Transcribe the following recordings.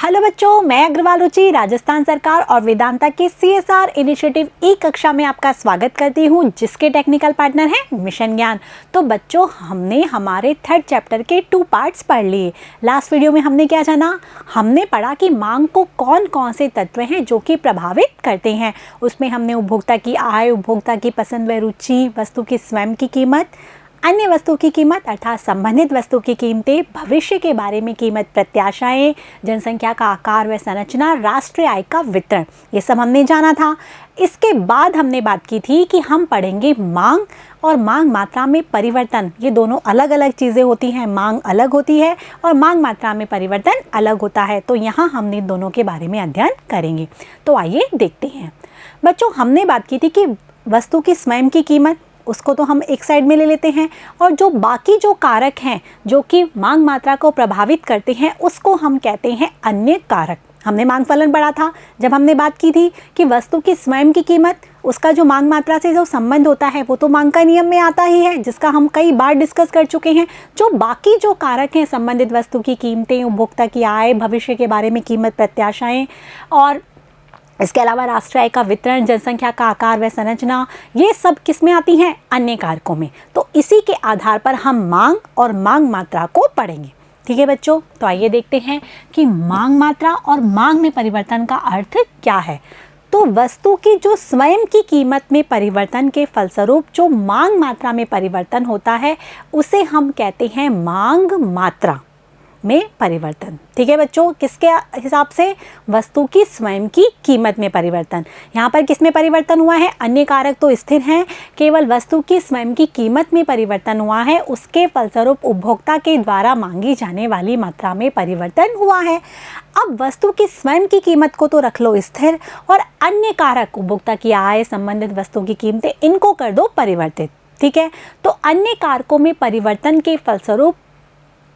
Hello बच्चों, मैं अग्रवाल रुचि राजस्थान सरकार और वेदांता के CSR इनिशिएटिव ई कक्षा में आपका स्वागत करती हूं, जिसके टेक्निकल पार्टनर हैं मिशन ज्ञान। तो बच्चों, हमने हमारे थर्ड चैप्टर के 2 पार्ट्स पढ़ लिए। लास्ट वीडियो में हमने क्या जाना? हमने पढ़ा कि मांग को कौन कौन से तत्व हैं जो कि प्रभावित करते हैं। उसमें हमने उपभोक्ता की आय, उपभोक्ता की पसंद व रुचि, वस्तु की स्वयं की कीमत, अन्य वस्तु की कीमत अर्थात संबंधित वस्तु की कीमतें, भविष्य के बारे में कीमत प्रत्याशाएं, जनसंख्या का आकार व संरचना, राष्ट्रीय आय का वितरण, ये सब हमने जाना था। इसके बाद हमने बात की थी कि हम पढ़ेंगे मांग और मांग मात्रा में परिवर्तन। ये दोनों अलग अलग चीज़ें होती हैं। मांग अलग होती है और मांग मात्रा में परिवर्तन अलग होता है। तो यहाँ हमने दोनों के बारे में अध्ययन करेंगे। तो आइए देखते हैं। बच्चों, हमने बात की थी कि वस्तु की स्वयं की कीमत, उसको तो हम एक साइड में ले लेते हैं, और जो बाकी जो कारक हैं जो कि मांग मात्रा को प्रभावित करते हैं उसको हम कहते हैं अन्य कारक। हमने मांग फलन पढ़ा था जब हमने बात की थी कि वस्तु की स्वयं की कीमत, उसका जो मांग मात्रा से जो संबंध होता है वो तो मांग का नियम में आता ही है, जिसका हम कई बार डिस्कस कर चुके हैं। जो बाकी जो कारक हैं, संबंधित वस्तु की कीमतें, उपभोक्ता की आय, भविष्य के बारे में कीमत प्रत्याशाएं, और इसके अलावा राष्ट्रीय आय का वितरण, जनसंख्या का आकार व संरचना, ये सब किस में आती हैं? अन्य कारकों में। तो इसी के आधार पर हम मांग और मांग मात्रा को पढ़ेंगे। ठीक है बच्चों, तो आइए देखते हैं कि मांग मात्रा और मांग में परिवर्तन का अर्थ क्या है। तो वस्तु की जो स्वयं की कीमत में परिवर्तन के फलस्वरूप जो मांग मात्रा में परिवर्तन होता है उसे हम कहते हैं मांग मात्रा में परिवर्तन। ठीक है बच्चों, किसके हिसाब से? वस्तु की स्वयं की कीमत में परिवर्तन। यहाँ पर किस में परिवर्तन हुआ है? अन्य कारक तो स्थिर हैं, केवल वस्तु की स्वयं की कीमत में परिवर्तन हुआ है, उसके फलस्वरूप उपभोक्ता के द्वारा मांगी जाने वाली मात्रा में परिवर्तन हुआ है। अब वस्तु की स्वयं की कीमत को तो रख लो स्थिर, और अन्य कारक उपभोक्ता की आय, संबंधित वस्तु की कीमतें, इनको कर दो परिवर्तित। ठीक है, तो अन्य कारकों में परिवर्तन के फलस्वरूप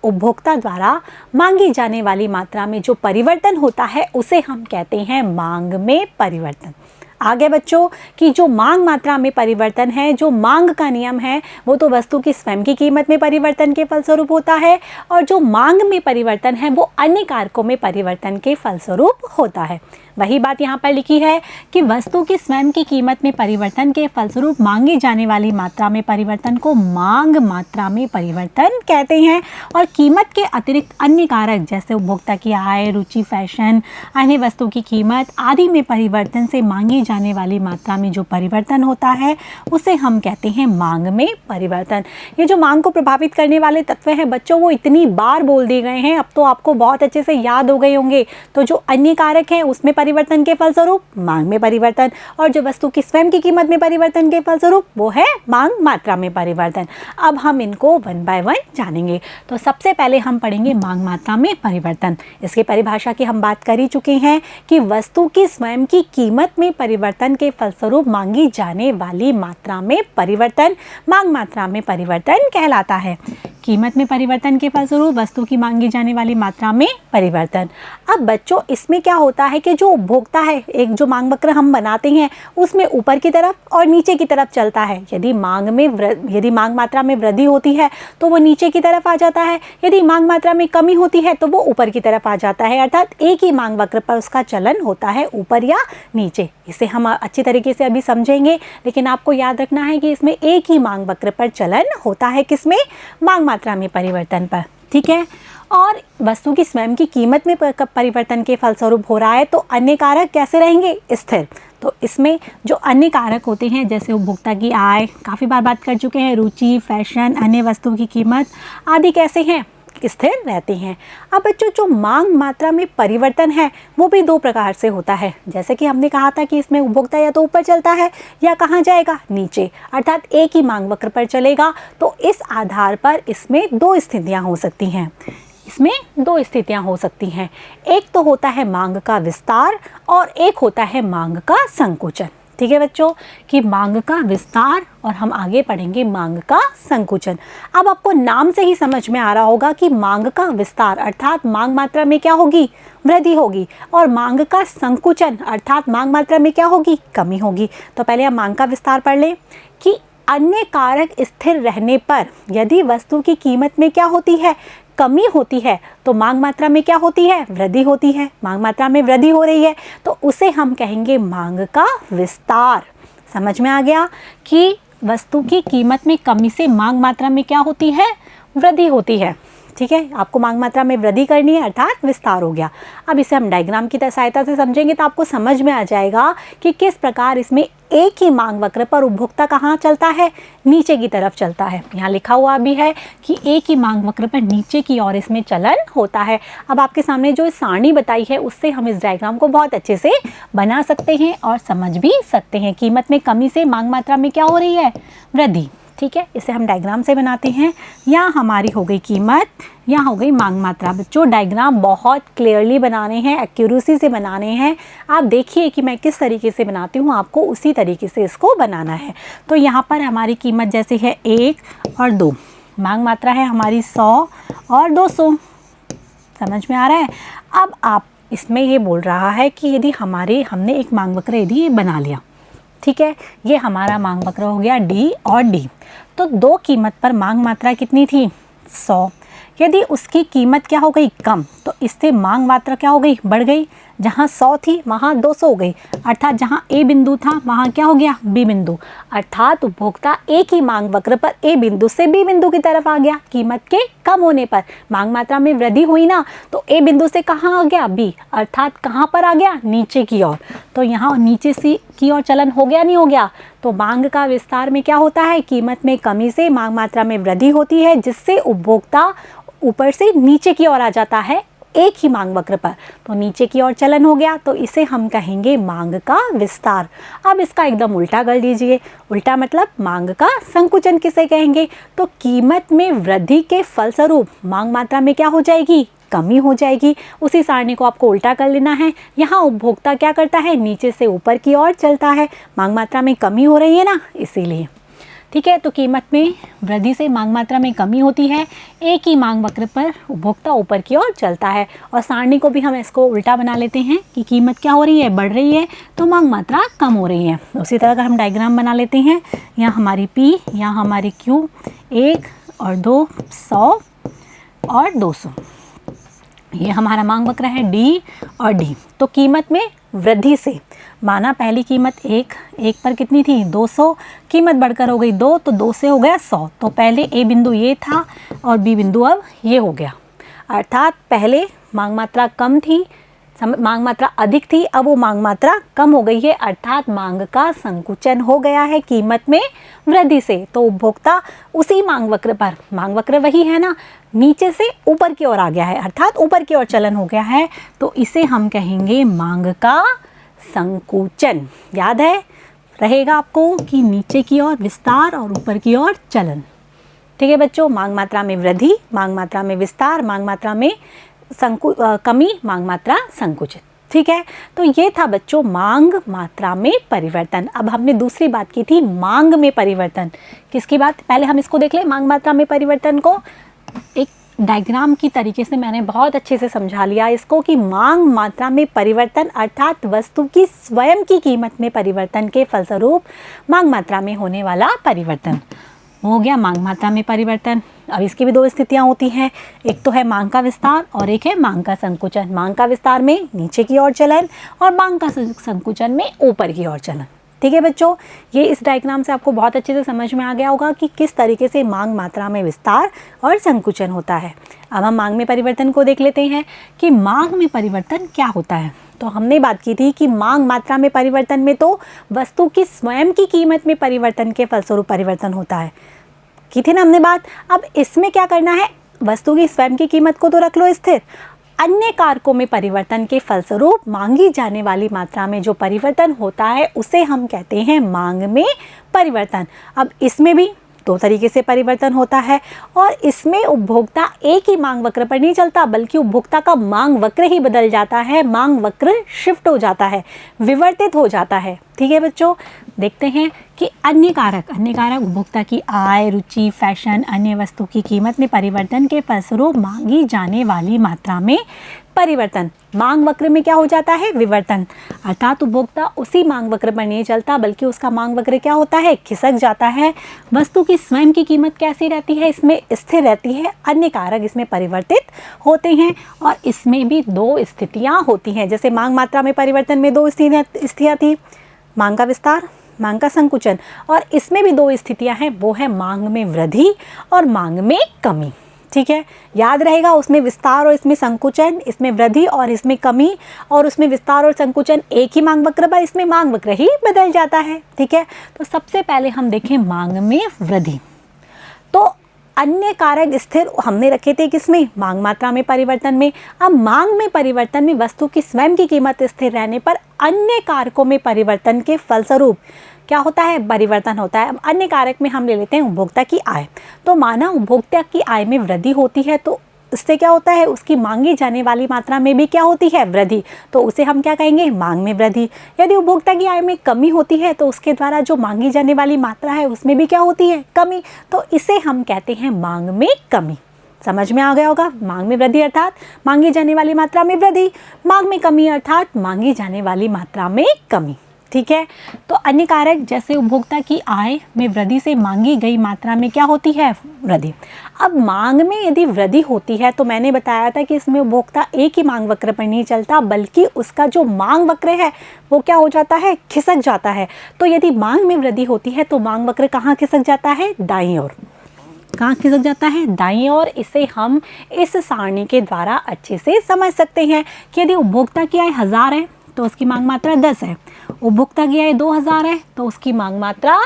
उपभोक्ता द्वारा मांगी जाने वाली मात्रा में जो परिवर्तन होता है उसे हम कहते हैं मांग में परिवर्तन। आगे बच्चों, कि जो मांग मात्रा में परिवर्तन है, जो मांग का नियम है, वो तो वस्तु की स्वयं की कीमत में परिवर्तन के फलस्वरूप होता है, और जो मांग में परिवर्तन है वो अन्य कारकों में परिवर्तन के फलस्वरूप होता है। वही बात यहाँ पर लिखी है कि वस्तु की स्वयं की कीमत में परिवर्तन के फलस्वरूप मांगी जाने वाली मात्रा में परिवर्तन को मांग मात्रा में परिवर्तन कहते हैं, और कीमत के अतिरिक्त अन्य कारक जैसे उपभोक्ता की आय, रुचि, फैशन, अन्य वस्तु की कीमत आदि में परिवर्तन से मांगी जाने वाली मात्रा में जो परिवर्तन होता है उसे हम कहते हैं मांग में परिवर्तन। ये जो मांग को प्रभावित करने वाले तत्व हैं बच्चों, वो इतनी बार बोल दिए गए हैं, अब तो आपको बहुत अच्छे से याद हो गए होंगे। तो जो अन्य कारक हैं उसमें परिवर्तन के फलस्वरूप मांग में परिवर्तन, और जो वस्तु की स्वयं की कीमत में परिवर्तन के फलस्वरूप वो है मांग मात्रा में परिवर्तन। अब हम इनको 1 बाय 1 जानेंगे। तो सबसे पहले हम पढ़ेंगे मांग मात्रा में परिवर्तन। इसकी परिभाषा की हम बात कर ही चुके हैं कि वस्तु की स्वयं की कीमत में परिवर्तन के फलस्वरूप मांगी जाने वाली मात्रा में परिवर्तन मांग मात्रा में परिवर्तन कहलाता है। कीमत में परिवर्तन के फलस्वरूप वस्तु की मांगी जाने वाली मात्रा में परिवर्तन। अब बच्चों, इसमें क्या होता है कि जो उपभोक्ता है, एक जो मांग वक्र हम बनाते हैं उसमें ऊपर की तरफ और नीचे की तरफ चलता है। यदि मांग मात्रा में वृद्धि होती है तो वो नीचे की तरफ आ जाता है, यदि मांग मात्रा में कमी होती है तो वो ऊपर की तरफ आ जाता है। अर्थात एक ही मांग वक्र पर उसका चलन होता है, ऊपर या नीचे। इसे हम अच्छी तरीके से अभी समझेंगे, लेकिन आपको याद रखना है कि इसमें एक ही मांग वक्र पर चलन होता है। किसमें? मांग मात्रा में परिवर्तन पर। ठीक है, और वस्तु की स्वयं की कीमत में परिवर्तन के फलस्वरूप हो रहा है तो अन्य कारक कैसे रहेंगे? स्थिर। तो इसमें जो अन्य कारक होते हैं जैसे उपभोक्ता की आय, काफ़ी बार बात कर चुके हैं, रुचि, फैशन, अन्य वस्तु की कीमत आदि कैसे हैं? स्थिर रहते हैं। अब बच्चों, जो मांग मात्रा में परिवर्तन है वो भी 2 प्रकार से होता है। जैसे कि हमने कहा था कि इसमें उपभोक्ता या तो ऊपर चलता है या कहाँ जाएगा? नीचे, अर्थात एक ही मांग वक्र पर चलेगा। तो इस आधार पर इसमें 2 स्थितियाँ हो सकती हैं। इसमें 2 स्थितियाँ हो सकती हैं। एक तो होता है मांग का विस्तार और एक होता है मांग का संकुचन। ठीक है बच्चों, कि मांग का विस्तार और हम आगे पढ़ेंगे मांग का संकुचन। अब आपको नाम से ही समझ में आ रहा होगा कि मांग का विस्तार अर्थात मांग मात्रा में क्या होगी? वृद्धि होगी, और मांग का संकुचन अर्थात मांग मात्रा में क्या होगी? कमी होगी। तो पहले हम मांग का विस्तार पढ़ लें कि अन्य कारक स्थिर रहने पर यदि वस्तु की कीमत में क्या होती है? कमी होती है तो मांग मात्रा में क्या होती है, वृद्धि होती है। मांग मात्रा में वृद्धि हो रही है तो उसे हम कहेंगे मांग का विस्तार। समझ में आ गया कि वस्तु की कीमत में कमी से मांग मात्रा में क्या होती है, वृद्धि होती है। ठीक है, आपको मांग मात्रा में वृद्धि करनी है अर्थात विस्तार हो गया। अब इसे हम डायग्राम की सहायता से समझेंगे तो आपको समझ में आ जाएगा कि किस प्रकार इसमें एक ही मांग वक्र पर उपभोक्ता कहाँ चलता है, नीचे की तरफ चलता है। यहाँ लिखा हुआ भी है कि एक ही मांग वक्र पर नीचे की ओर इसमें चलन होता है। अब आपके सामने जो सारणी बताई है उससे हम इस डायग्राम को बहुत अच्छे से बना सकते हैं और समझ भी सकते हैं। कीमत में कमी से मांग मात्रा में क्या हो रही है, वृद्धि। ठीक है, इसे हम डायग्राम से बनाते हैं। यहाँ हमारी हो गई कीमत, यहाँ हो गई मांग मात्रा। बच्चों डायग्राम बहुत क्लियरली बनाने हैं, एक्यूरेसी से बनाने हैं। आप देखिए कि मैं किस तरीके से बनाती हूँ, आपको उसी तरीके से इसको बनाना है। तो यहाँ पर हमारी कीमत जैसे है 1 और 2, मांग मात्रा है हमारी 100 और 200। समझ में आ रहा है। अब आप इसमें ये बोल रहा है कि यदि हमने एक मांग वक्र यदि ये बना लिया, ठीक है, ये हमारा मांग वक्र हो गया डी और डी। तो 2 कीमत पर मांग मात्रा कितनी थी, 100। यदि उसकी कीमत क्या हो गई, कम, तो इससे मांग मात्रा क्या हो गई, बढ़ गई। जहाँ 100 थी वहाँ 200 हो गई, अर्थात जहाँ ए बिंदु था वहाँ क्या हो गया, बी बिंदु। अर्थात उपभोक्ता एक ही मांग वक्र पर ए बिंदु से बी बिंदु की तरफ आ गया। कीमत के कम होने पर मांग मात्रा में वृद्धि हुई ना, तो ए बिंदु से कहाँ आ गया, बी, अर्थात कहाँ पर आ गया, नीचे की ओर। तो यहाँ नीचे से की ओर चलन हो गया, नहीं हो गया। तो मांग का विस्तार में क्या होता है, कीमत में कमी से मांग मात्रा में वृद्धि होती है, जिससे उपभोक्ता ऊपर से नीचे की ओर आ जाता है एक ही मांग वक्र पर। तो नीचे की ओर चलन हो गया, तो इसे हम कहेंगे मांग का विस्तार। अब इसका एकदम उल्टा कर लीजिए। उल्टा मतलब मांग का संकुचन किसे कहेंगे, तो कीमत में वृद्धि के फलस्वरूप मांग मात्रा में क्या हो जाएगी, कमी हो जाएगी। उसी सारणी को आपको उल्टा कर लेना है। यहाँ उपभोक्ता क्या करता है, नीचे से ऊपर की ओर चलता है। मांग मात्रा में कमी हो रही है ना, इसीलिए। ठीक है, तो कीमत में वृद्धि से मांग मात्रा में कमी होती है। एक ही मांग वक्र पर उपभोक्ता ऊपर की ओर चलता है। और सारणी को भी हम इसको उल्टा बना लेते हैं कि कीमत क्या हो रही है, बढ़ रही है, तो मांग मात्रा कम हो रही है। उसी तरह का हम डायग्राम बना लेते हैं। यहाँ हमारी P, यहाँ हमारी Q, 1 और 2, 100 और 200। ये हमारा मांग वक्र है D और D। तो कीमत में वृद्धि से, माना पहली कीमत 1 पर कितनी थी, 200, कीमत बढ़कर हो गई 2, तो 2 से हो गया 100। तो पहले ए बिंदु ये था और बी बिंदु अब ये हो गया। अर्थात पहले मांग मात्रा कम थी, मांग मात्रा अधिक थी, अब वो मांग मात्रा कम हो गई है, अर्थात मांग का संकुचन हो गया है कीमत में वृद्धि से। तो उपभोक्ता उसी मांग वक्र पर, मांग वक्र वही है ना, नीचे से ऊपर की ओर आ गया है, अर्थात ऊपर की ओर चलन हो गया है। तो इसे हम कहेंगे मांग का संकुचन। याद है, रहेगा आपको कि नीचे की ओर विस्तार और ऊपर की ओर चलन। ठीक है बच्चों, मांग मात्रा में वृद्धि, मांग मात्रा में विस्तार, मांग मात्रा में कमी, मांग मात्रा संकुचित। ठीक है, तो ये था बच्चों मांग मात्रा में परिवर्तन। अब हमने दूसरी बात की थी मांग में परिवर्तन। किसकी बात, पहले हम इसको देख ले, मांग मात्रा में परिवर्तन को एक डायग्राम की तरीके से मैंने बहुत अच्छे से समझा लिया इसको कि मांग मात्रा में परिवर्तन अर्थात वस्तु की स्वयं की कीमत में परिवर्तन के फलस्वरूप मांग मात्रा में होने वाला परिवर्तन हो गया मांग मात्रा में परिवर्तन। अब इसकी भी 2 स्थितियां होती हैं, एक तो है मांग का विस्तार और एक है मांग का संकुचन। मांग का विस्तार में नीचे की ओर चलन और मांग का संकुचन में ऊपर की ओर चलन। ठीक है बच्चों, ये इस डायग्राम से आपको बहुत अच्छे से समझ में आ गया होगा कि किस तरीके से मांग मात्रा में विस्तार और संकुचन होता है। अब हम मांग में परिवर्तन को देख लेते हैं कि मांग में परिवर्तन क्या होता है। तो हमने बात की थी कि मांग मात्रा में परिवर्तन में तो वस्तु की स्वयं की कीमत में परिवर्तन के फलस्वरूप परिवर्तन होता है, की थी ना हमने बात। अब इसमें क्या करना है, वस्तु की स्वयं की कीमत को तो रख लो स्थिर, अन्य कारकों में परिवर्तन के फलस्वरूप मांगी जाने वाली मात्रा में जो परिवर्तन होता है उसे हम कहते हैं मांग में परिवर्तन। अब इसमें भी 2 तरीके से परिवर्तन होता है और इसमें उपभोक्ता एक ही मांग वक्र पर नहीं चलता बल्कि उपभोक्ता का मांग वक्र ही बदल जाता है, मांग वक्र शिफ्ट हो जाता है, विवर्तित हो जाता है। ठीक है बच्चों, देखते हैं कि अन्य कारक उपभोक्ता की आय, रुचि, फैशन, अन्य वस्तु की कीमत में परिवर्तन के फलस्वरूप मांगी जाने वाली मात्रा में परिवर्तन। मांग वक्र में क्या हो जाता है, विवर्तन, अर्थात उपभोक्ता उसी मांग वक्र पर नहीं चलता बल्कि उसका मांग वक्र क्या होता है, खिसक जाता है। वस्तु की स्वयं की कीमत कैसी रहती है, इसमें स्थिर रहती है, अन्य कारक इसमें परिवर्तित होते हैं। और इसमें भी दो स्थितियाँ होती हैं, जैसे मांग मात्रा में परिवर्तन में दो स्थितियाँ थी, मांग का विस्तार, मांग का संकुचन, और इसमें भी दो स्थितियां हैं, वो है मांग में वृद्धि और मांग में कमी। ठीक है, याद रहेगा, उसमें विस्तार और इसमें संकुचन, इसमें वृद्धि और इसमें कमी, और उसमें विस्तार और संकुचन एक ही मांग वक्र पर, इसमें मांग वक्र ही बदल जाता है। ठीक है, तो सबसे पहले हम देखें मांग में वृद्धि। तो अन्य कारक स्थिर हमने रखे थे किसमें, मांग मात्रा में परिवर्तन में। अब मांग में परिवर्तन में वस्तु की स्वयं की कीमत स्थिर रहने पर अन्य कारकों में परिवर्तन के फलस्वरूप क्या होता है, परिवर्तन होता है। अब अन्य कारक में हम ले लेते हैं उपभोक्ता की आय। तो माना उपभोक्ता की आय में वृद्धि होती है तो इससे क्या होता है, उसकी मांगी जाने वाली मात्रा में भी क्या होती है, वृद्धि, तो उसे हम क्या कहेंगे, मांग में वृद्धि। यदि उपभोक्ता की आय में कमी होती है तो उसके द्वारा जो मांगी जाने वाली मात्रा है उसमें भी क्या होती है, कमी, तो इसे हम कहते हैं मांग में कमी। समझ में आ गया होगा, मांग में वृद्धि अर्थात मांगी जाने वाली मात्रा में वृद्धि, मांग में कमी अर्थात मांगी जाने वाली मात्रा में कमी। ठीक है, तो अन्य कारक जैसे उपभोक्ता की आय में वृद्धि से मांगी गई मात्रा में क्या होती है, वृद्धि। अब मांग में यदि वृद्धि होती है तो मैंने बताया था कि इसमें उपभोक्ता एक ही मांग वक्र पर नहीं चलता बल्कि उसका जो मांग वक्र है वो क्या हो जाता है, खिसक जाता है। तो यदि मांग में वृद्धि होती है तो मांग वक्र कहाँ खिसक जाता है, दाईं ओर। कहाँ खिसक जाता है, दाईं ओर। इसे हम इस सारणी के द्वारा अच्छे से समझ सकते हैं कि यदि उपभोक्ता की आय 1000 है तो उसकी मांग मात्रा 10 है, उपभोक्ता की आय 2000 है तो उसकी मांग मात्रा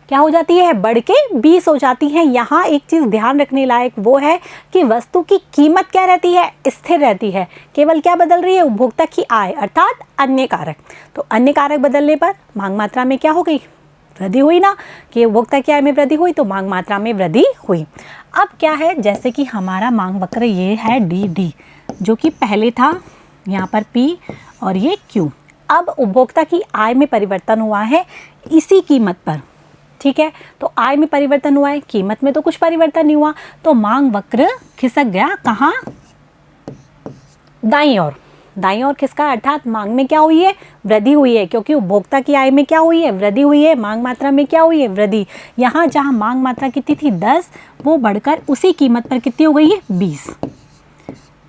क्या हो जाती है, बढ़ के 20 हो जाती है। यहाँ एक चीज़ ध्यान रखने लायक वो है कि वस्तु की कीमत क्या रहती है, स्थिर रहती है, केवल क्या बदल रही है, उपभोक्ता की आय अर्थात अन्य कारक। तो अन्य कारक बदलने पर मांग मात्रा में क्या हो गई, वृद्धि हुई ना, कि उपभोक्ता की आय में वृद्धि हुई तो मांग मात्रा में वृद्धि हुई। अब क्या है, जैसे कि हमारा मांग वक्र ये है डी जो कि पहले था यहाँ पर P और ये Q। अब उपभोक्ता की आय में परिवर्तन हुआ है इसी कीमत पर। ठीक है, तो आय में परिवर्तन हुआ है, कीमत में तो कुछ परिवर्तन नहीं हुआ, तो मांग वक्र खिसक गया कहाँ, दाईं ओर। दाईं ओर खिसका अर्थात मांग में क्या हुई है, वृद्धि हुई है, क्योंकि उपभोक्ता की आय में क्या हुई है, वृद्धि हुई है, मांग मात्रा में क्या हुई है, वृद्धि। यहाँ जहाँ मांग मात्रा कितनी थी 10, वो बढ़कर उसी कीमत पर कितनी हो गई है, 20।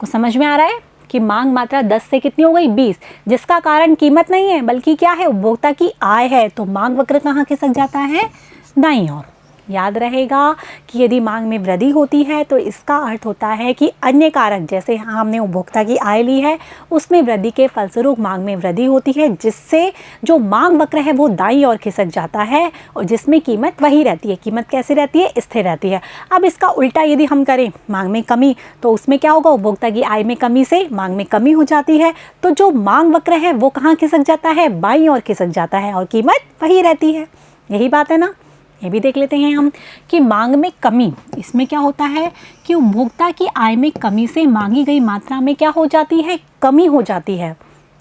को समझ में आ रहा है कि मांग मात्रा 10 से कितनी हो गई, 20, जिसका कारण कीमत नहीं है बल्कि क्या है, उपभोक्ता की आय है। तो मांग वक्र कहाँ खिसक जाता है, दाईं ओर। याद रहेगा कि यदि मांग में वृद्धि होती है तो इसका अर्थ होता है कि अन्य कारक, जैसे हमने उपभोक्ता की आय ली है, उसमें वृद्धि के फलस्वरूप मांग में वृद्धि होती है, जिससे जो मांग वक्र है वो दाईं ओर खिसक जाता है और जिसमें कीमत वही रहती है। कीमत कैसे रहती है, स्थिर रहती है। अब इसका उल्टा यदि हम करें, मांग में कमी, तो उसमें क्या होगा, उपभोक्ता की आय में कमी से मांग में कमी हो जाती है, तो जो मांग वक्र है वो कहाँ खिसक जाता है, बाईं ओर खिसक जाता है और कीमत वही रहती है। यही बात है ना। ये भी देख लेते हैं हम कि मांग में कमी, इसमें क्या होता है कि उपभोक्ता की आय में कमी से मांगी गई मात्रा में क्या हो जाती है, कमी हो जाती है।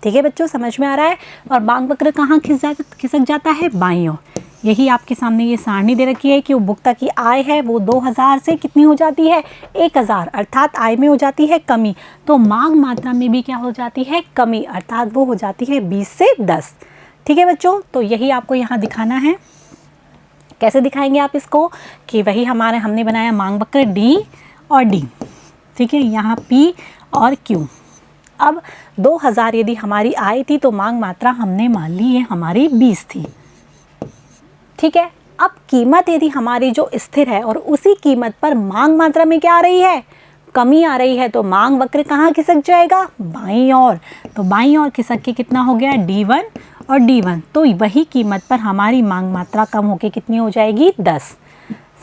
ठीक है बच्चों, समझ में आ रहा है। और मांग वक्र कहाँ खिसक जाता है, बाईं ओर। यही आपके सामने ये सारणी दे रखी है कि उपभोक्ता की आय है वो 2000 से कितनी हो जाती है, 1000, अर्थात आय में हो जाती है कमी, तो मांग मात्रा में भी क्या हो जाती है, कमी, अर्थात वो हो जाती है 20 से 10। ठीक है बच्चों, तो यही आपको यहाँ दिखाना है। कैसे दिखाएंगे आप इसको, कि वही हमने बनाया मांग वक्र डी और डी। ठीक है, यहाँ P और Q। अब 2000 यदि हमारी आय थी तो मांग मात्रा हमने मान ली है हमारी 20 थी। ठीक है, अब कीमत यदि हमारी जो स्थिर है और उसी कीमत पर मांग मात्रा में क्या आ रही है, कमी आ रही है, तो मांग वक्र कहाँ खिसक जाएगा, बाईं ओर। तो बाईं ओर खिसक के कितना हो गया, D1 और D1, तो वही कीमत पर हमारी मांग मात्रा कम होके कितनी हो जाएगी, 10।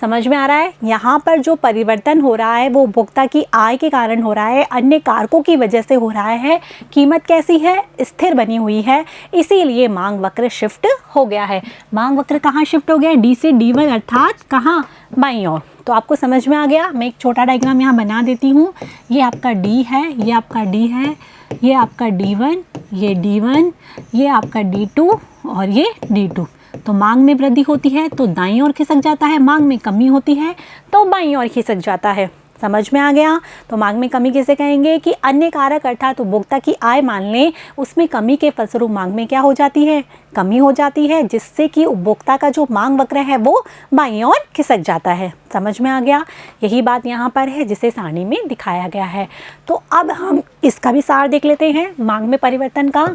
समझ में आ रहा है। यहाँ पर जो परिवर्तन हो रहा है वो उपभोक्ता की आय के कारण हो रहा है, अन्य कारकों की वजह से हो रहा है। कीमत कैसी है, स्थिर बनी हुई है, इसीलिए मांग वक्र शिफ्ट हो गया है। मांग वक्र कहाँ शिफ्ट हो गया, डी से D1 अर्थात कहाँ, बाईं ओर। तो आपको समझ में आ गया। मैं एक छोटा डायग्राम यहाँ बना देती हूँ। ये आपका D है, ये आपका D है, ये आपका D1, ये D1, ये आपका D2 और ये D2। तो मांग में वृद्धि होती है तो दाईं ओर खिसक जाता है, मांग में कमी होती है तो बाईं ओर खिसक जाता है। समझ में आ गया। तो मांग में कमी किसे कहेंगे कि अन्य कारक अर्थात उपभोक्ता की आय मान लें उसमें कमी के फलस्वरूप मांग में क्या हो जाती है, कमी हो जाती है, जिससे कि उपभोक्ता का जो मांग वक्र है वो बाईं ओर खिसक जाता है। समझ में आ गया। यही बात यहाँ पर है जिसे सारणी में दिखाया गया है। तो अब हम इसका भी सार देख लेते हैं मांग में परिवर्तन का।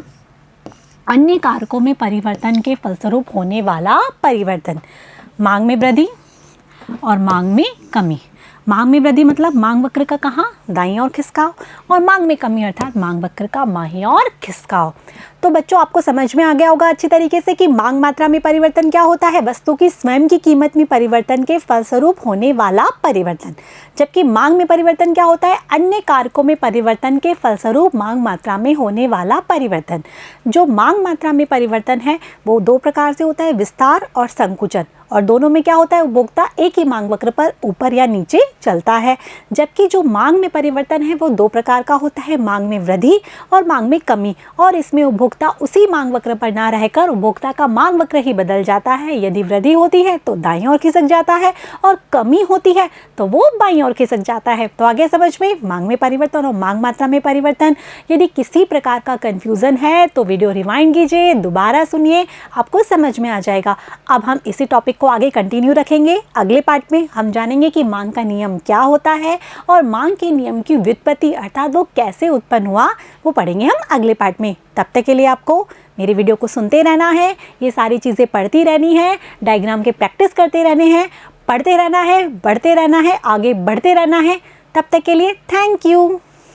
अन्य कारकों में परिवर्तन के फलस्वरूप होने वाला परिवर्तन, मांग में वृद्धि और मांग में कमी। मांग में वृद्धि मतलब मांग वक्र का कहाँ, दाईं ओर खिसकाव, और मांग में कमी अर्थात मांग वक्र का बाईं ओर खिसकाव। तो बच्चों आपको समझ में आ गया होगा अच्छी तरीके से कि मांग मात्रा में परिवर्तन क्या होता है, वस्तु की स्वयं की कीमत में परिवर्तन के फलस्वरूप होने वाला परिवर्तन। जबकि मांग में परिवर्तन क्या होता है, अन्य कारकों में परिवर्तन के फलस्वरूप मांग मात्रा में होने वाला परिवर्तन। जो मांग मात्रा में परिवर्तन है वो दो प्रकार से होता है, विस्तार और संकुचन, और दोनों में क्या होता है, उपभोक्ता एक ही मांग वक्र पर ऊपर या नीचे चलता है। जबकि जो मांग में परिवर्तन है वो दो प्रकार का होता है, मांग में वृद्धि और मांग में कमी, और इसमें उपभोक्ता उसी मांग वक्र पर ना रहकर उपभोक्ता का मांग वक्र ही बदल जाता है। यदि वृद्धि होती है तो दाईं ओर खिसक जाता है और कमी होती है तो वो बाईं ओर खिसक जाता है। तो आगे समझ में मांग में परिवर्तन और मांग मात्रा में परिवर्तन। यदि किसी प्रकार का कंफ्यूजन है तो वीडियो रिवाइंड कीजिए, दोबारा सुनिए, आपको समझ में आ जाएगा। अब हम इसी टॉपिक को आगे कंटिन्यू रखेंगे। अगले पार्ट में हम जानेंगे कि मांग का नियम क्या होता है और मांग के नियम की व्युत्पत्ति अर्थात वो कैसे उत्पन्न हुआ वो पढ़ेंगे हम अगले पार्ट में। तब तक के लिए आपको मेरी वीडियो को सुनते रहना है, ये सारी चीज़ें पढ़ती रहनी है, डायग्राम के प्रैक्टिस करते रहने हैं, पढ़ते रहना है, बढ़ते रहना है, आगे बढ़ते रहना है। तब तक के लिए थैंक यू।